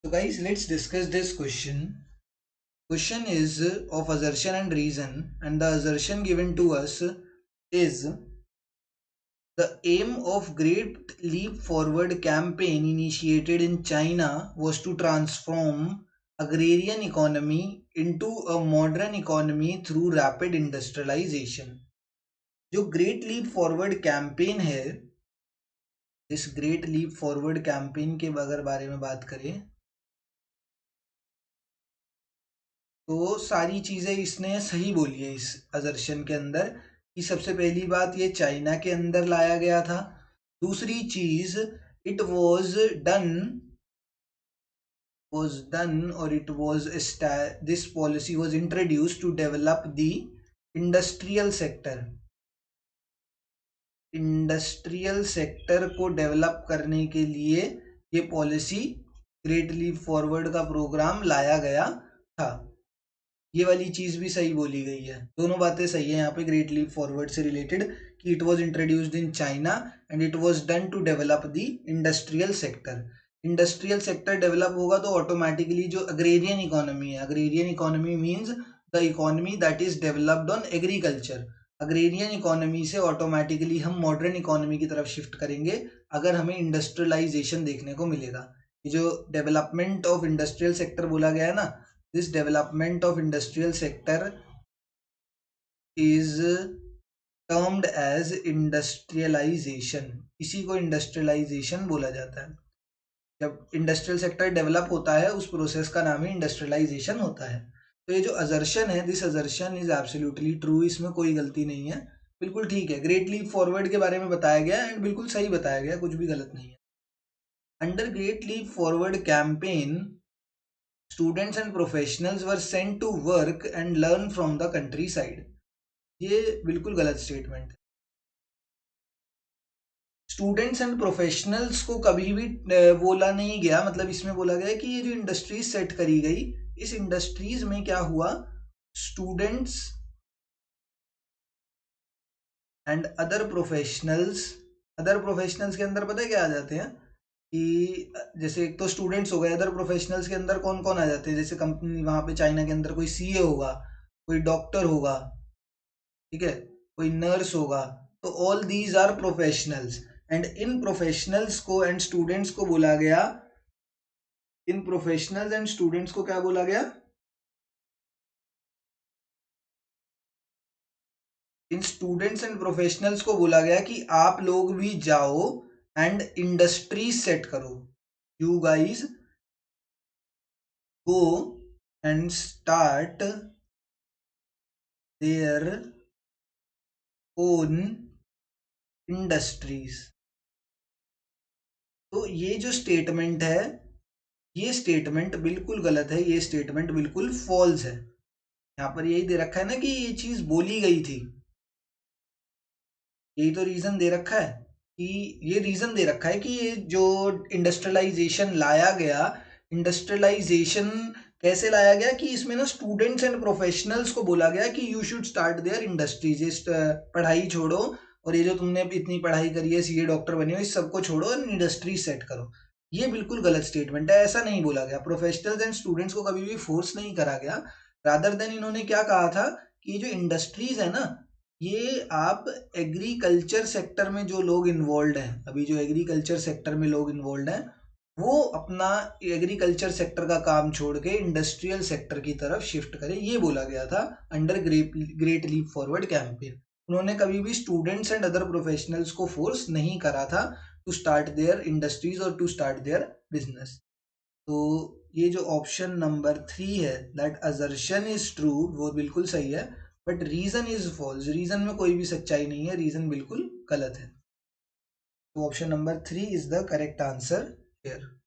So guys, let's discuss this question. Question is of assertion and reason, and the assertion given to us is the aim of Great Leap Forward campaign initiated in China was to transform agrarian economy into a modern economy through rapid industrialization. जो great leap forward campaign है, इस great leap forward campaign के अगर बारे में बात करें तो सारी चीजें इसने सही बोली है इस असर्शन के अंदर कि सबसे पहली बात ये चाइना के अंदर लाया गया था। दूसरी चीज इट वाज डन और it was this policy was introduced to develop the industrial sector. Industrial sector को डेवलप करने के लिए ये पॉलिसी ग्रेट लीप फॉरवर्ड का प्रोग्राम लाया गया था। ये वाली चीज भी सही बोली गई है, दोनों बातें सही है यहाँ पे ग्रेट लीप फॉरवर्ड से रिलेटेड कि it was introduced in China and it was done to develop the industrial sector. Industrial sector develop होगा तो ऑटोमेटिकली जो अग्रेरियन इकोनॉमी है, agrarian economy means the economy that is developed on agriculture. Agrarian economy से automatically हम modern economy की तरफ shift करेंगे अगर हमें इंडस्ट्रियलाइजेशन देखने को मिलेगा। ये जो डेवलपमेंट ऑफ इंडस्ट्रियल सेक्टर बोला गया है ना, this development of industrial sector is termed as industrialization। इसी को इंडस्ट्रियलाइजेशन बोला जाता है। जब इंडस्ट्रियल सेक्टर डेवलप होता है उस प्रोसेस का नाम ही इंडस्ट्रियलाइजेशन होता है। तो ये जो असर्शन है, this assertion is absolutely true, इसमें कोई गलती नहीं है, बिल्कुल ठीक है। ग्रेट लीप फॉरवर्ड के बारे में बताया गया एंड बिल्कुल सही बताया गया, कुछ भी गलत नहीं है। Under great leap forward campaign students and professionals were sent to work and learn from the countryside। ये बिल्कुल गलत स्टेटमेंट है। स्टूडेंट्स एंड प्रोफेशनल्स को कभी भी बोला नहीं गया, मतलब इसमें बोला गया कि ये जो इंडस्ट्रीज सेट करी गई, इस इंडस्ट्रीज में क्या हुआ, स्टूडेंट्स एंड अदर प्रोफेशनल्स के अंदर पता है क्या आ जाते हैं कि जैसे एक तो स्टूडेंट्स हो गए, अदर प्रोफेशनल्स के अंदर कौन कौन आ जाते हैं, जैसे कंपनी वहां पे चाइना के अंदर कोई सीए होगा, कोई डॉक्टर होगा, ठीक है, कोई नर्स होगा, तो all these are professionals and इन प्रोफेशनल्स को एंड स्टूडेंट्स को बोला गया, इन प्रोफेशनल्स एंड स्टूडेंट्स को क्या बोला गया, इन स्टूडेंट्स एंड प्रोफेशनल्स को बोला गया कि आप लोग भी जाओ एंड इंडस्ट्री सेट करो। You guys go and start their own industries। तो ये जो स्टेटमेंट है, ये स्टेटमेंट बिल्कुल गलत है, ये स्टेटमेंट बिल्कुल फॉल्स है। यहाँ पर यही दे रखा है ना कि ये चीज बोली गई थी, यही तो रीजन दे रखा है कि ये रीजन दे रखा है कि ये जो इंडस्ट्रियलाइजेशन लाया गया, इंडस्ट्रियलाइजेशन कैसे लाया गया कि इसमें ना स्टूडेंट्स एंड प्रोफेशनल्स को बोला गया कि you should start their industries. इस पढ़ाई छोड़ो और ये जो तुमने इतनी पढ़ाई करी है, सीए डॉक्टर बने हो, इस सबको छोड़ो और इंडस्ट्री सेट करो। ये बिल्कुल गलत स्टेटमेंट है, ऐसा नहीं बोला गया। प्रोफेशनल्स एंड स्टूडेंट्स को कभी भी फोर्स नहीं करा गया, रादर देन इन्होंने क्या कहा था कि जो इंडस्ट्रीज है ना, ये आप एग्रीकल्चर सेक्टर में जो लोग इन्वॉल्व हैं, अभी जो एग्रीकल्चर सेक्टर में लोग इन्वॉल्व हैं, वो अपना एग्रीकल्चर सेक्टर का काम छोड़ के इंडस्ट्रियल सेक्टर की तरफ शिफ्ट करें, ये बोला गया था under great leap forward campaign. उन्होंने कभी भी स्टूडेंट्स एंड अदर प्रोफेशनल्स को फोर्स नहीं करा था टू स्टार्ट देयर इंडस्ट्रीज और टू स्टार्ट देयर बिजनेस। तो ये जो ऑप्शन नंबर 3 है, दैट असर्शन इज ट्रू, वो बिल्कुल सही है, but reason is false. Reason में कोई भी सच्चाई नहीं है, रीजन बिल्कुल गलत है। तो option number 3 is the correct answer here.